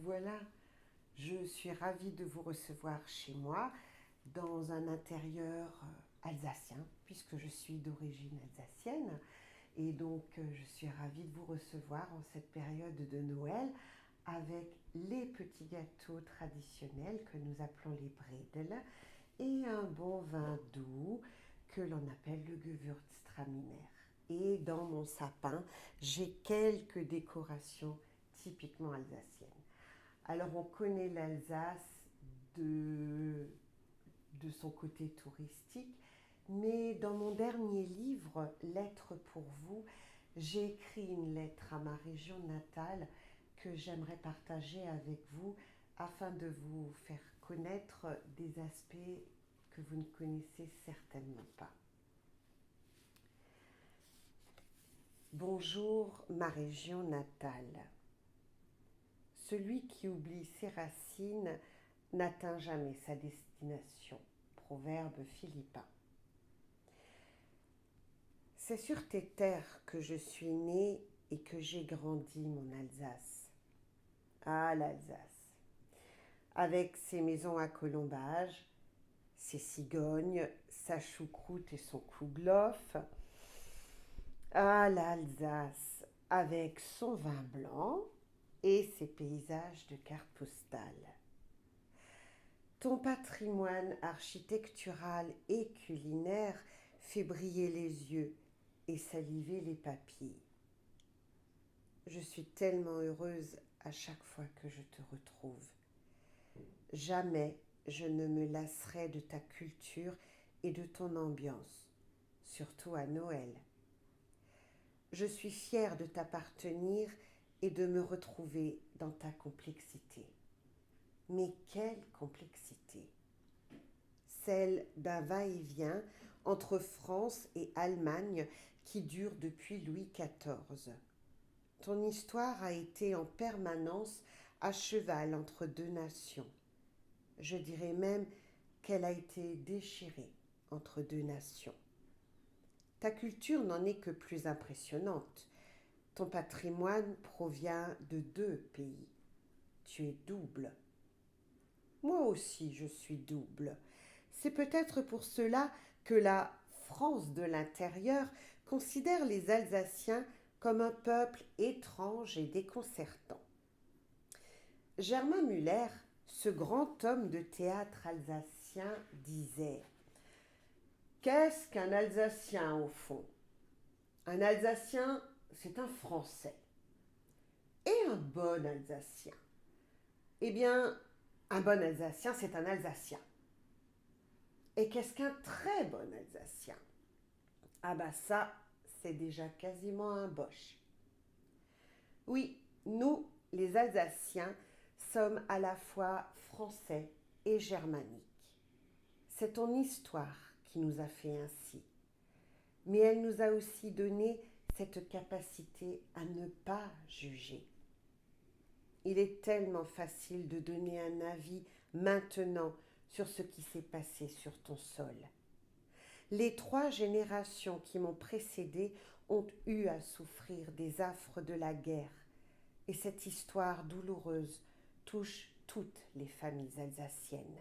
voilà, je suis ravie de vous recevoir chez moi dans un intérieur alsacien, puisque je suis d'origine alsacienne. Et donc, je suis ravie de vous recevoir en cette période de Noël avec les petits gâteaux traditionnels que nous appelons les Bredel et un bon vin doux que l'on appelle le Gewürztraminer. Et dans mon sapin, j'ai quelques décorations typiquement alsaciennes. Alors, on connaît l'Alsace de, de son côté touristique, mais dans mon dernier livre, Lettres pour vous, j'ai écrit une lettre à ma région natale que j'aimerais partager avec vous afin de vous faire connaître des aspects que vous ne connaissez certainement pas. Bonjour, ma région natale. Celui qui oublie ses racines n'atteint jamais sa destination. Proverbe philippin. C'est sur tes terres que je suis née et que j'ai grandi, mon Alsace. Ah, l'Alsace, avec ses maisons à colombages, ses cigognes, sa choucroute et son kouglof. Ah, l'Alsace, avec son vin blanc et ses paysages de cartes postales. Ton patrimoine architectural et culinaire fait briller les yeux et saliver les papilles. Je suis tellement heureuse à chaque fois que je te retrouve. Jamais je ne me lasserai de ta culture et de ton ambiance, surtout à Noël. Je suis fière de t'appartenir et de me retrouver dans ta complexité. Mais quelle complexité! Celle d'un va-et-vient entre France et Allemagne qui dure depuis Louis XIV. Ton histoire a été en permanence à cheval entre deux nations. Je dirais même qu'elle a été déchirée entre deux nations. Ta culture n'en est que plus impressionnante. Ton patrimoine provient de deux pays. Tu es double. Moi aussi, je suis double. C'est peut-être pour cela que la France de l'intérieur considère les Alsaciens comme un peuple étrange et déconcertant. Germain Müller, ce grand homme de théâtre alsacien, disait: qu'est-ce qu'un Alsacien au fond? Un Alsacien, c'est un Français. Et un bon Alsacien? Eh bien, un bon Alsacien, c'est un Alsacien. Et qu'est-ce qu'un très bon Alsacien? Ah bah ça, c'est déjà quasiment un Bosch. Oui, nous, les Alsaciens, sommes à la fois français et germaniques. C'est ton histoire qui nous a fait ainsi. Mais elle nous a aussi donné cette capacité à ne pas juger. Il est tellement facile de donner un avis maintenant sur ce qui s'est passé sur ton sol. Les 3 générations qui m'ont précédé ont eu à souffrir des affres de la guerre, et cette histoire douloureuse touche toutes les familles alsaciennes.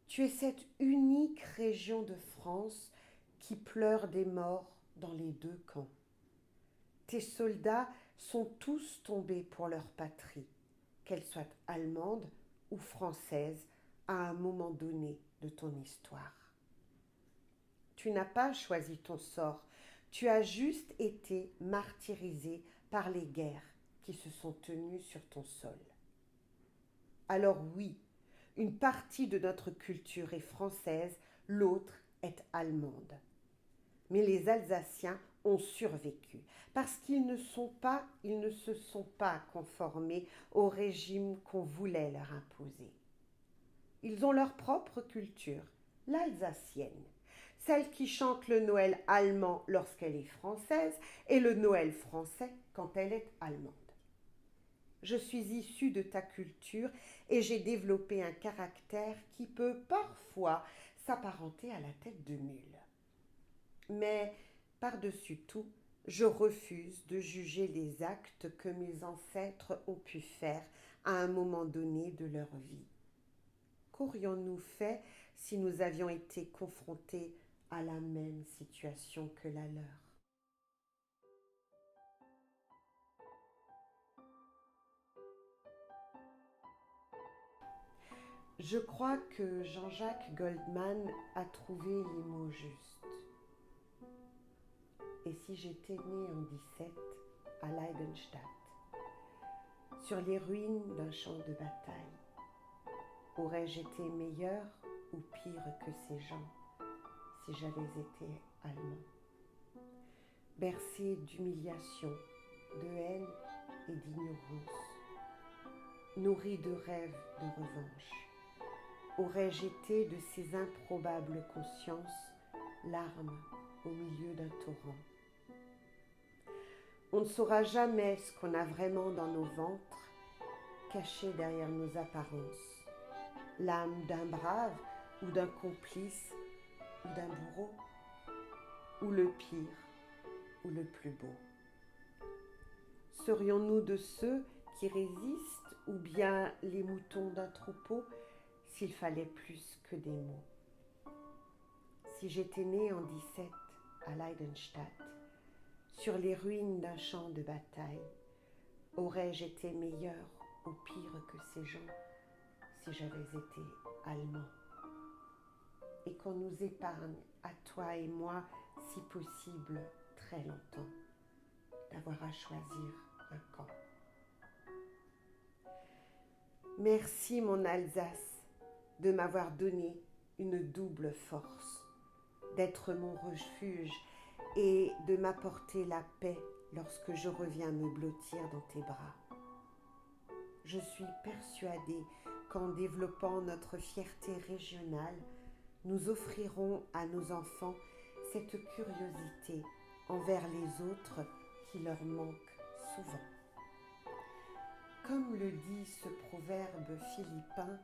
Tu es cette unique région de France qui pleure des morts dans les 2 camps. Tes soldats sont tous tombés pour leur patrie, qu'elle soit allemande ou française, à un moment donné de ton histoire. Tu n'as pas choisi ton sort, tu as juste été martyrisé par les guerres qui se sont tenues sur ton sol. Alors oui, une partie de notre culture est française, l'autre est allemande. Mais les Alsaciens ont survécu parce qu'ils ne se sont pas conformés au régime qu'on voulait leur imposer. Ils ont leur propre culture, l'alsacienne, celle qui chante le Noël allemand lorsqu'elle est française et le Noël français quand elle est allemande. Je suis issue de ta culture et j'ai développé un caractère qui peut parfois s'apparenter à la tête de mule. Mais par-dessus tout, Je refuse de juger les actes que mes ancêtres ont pu faire à un moment donné de leur vie. Qu'aurions-nous fait si nous avions été confrontés à la même situation que la leur? Je crois que Jean-Jacques Goldman a trouvé les mots justes. Et si j'étais né en 17 à Leidenstadt, sur les ruines d'un champ de bataille, aurais-je été meilleur ou pire que ces gens si j'avais été allemand? Bercé d'humiliation, de haine et d'ignorance, nourri de rêves de revanche, aurais-je été de ces improbables consciences, larmes au milieu d'un torrent? On ne saura jamais ce qu'on a vraiment dans nos ventres, caché derrière nos apparences. L'âme d'un brave ou d'un complice ou d'un bourreau, ou le pire ou le plus beau. Serions-nous de ceux qui résistent ou bien les moutons d'un troupeau s'il fallait plus que des mots? Si j'étais né en 17 à Leidenstadt, sur les ruines d'un champ de bataille, aurais-je été meilleur ou pire que ces gens si j'avais été allemand? Et qu'on nous épargne, à toi et moi, si possible, très longtemps, d'avoir à choisir un camp. Merci mon Alsace de m'avoir donné une double force, d'être mon refuge et de m'apporter la paix lorsque je reviens me blottir dans tes bras. Je suis persuadée qu'en développant notre fierté régionale, nous offrirons à nos enfants cette curiosité envers les autres qui leur manque souvent. Comme le dit ce proverbe philippin,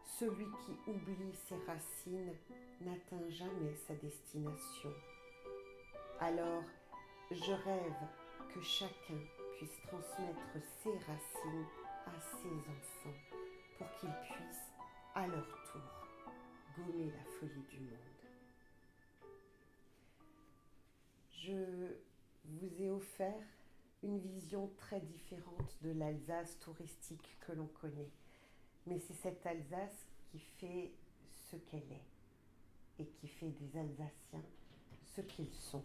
celui qui oublie ses racines n'atteint jamais sa destination. Alors, je rêve que chacun puisse transmettre ses racines à ses enfants pour qu'ils puissent, à leur tour, gommer la folie du monde. Je vous ai offert une vision très différente de l'Alsace touristique que l'on connaît. Mais c'est cette Alsace qui fait ce qu'elle est et qui fait des Alsaciens ce qu'ils sont.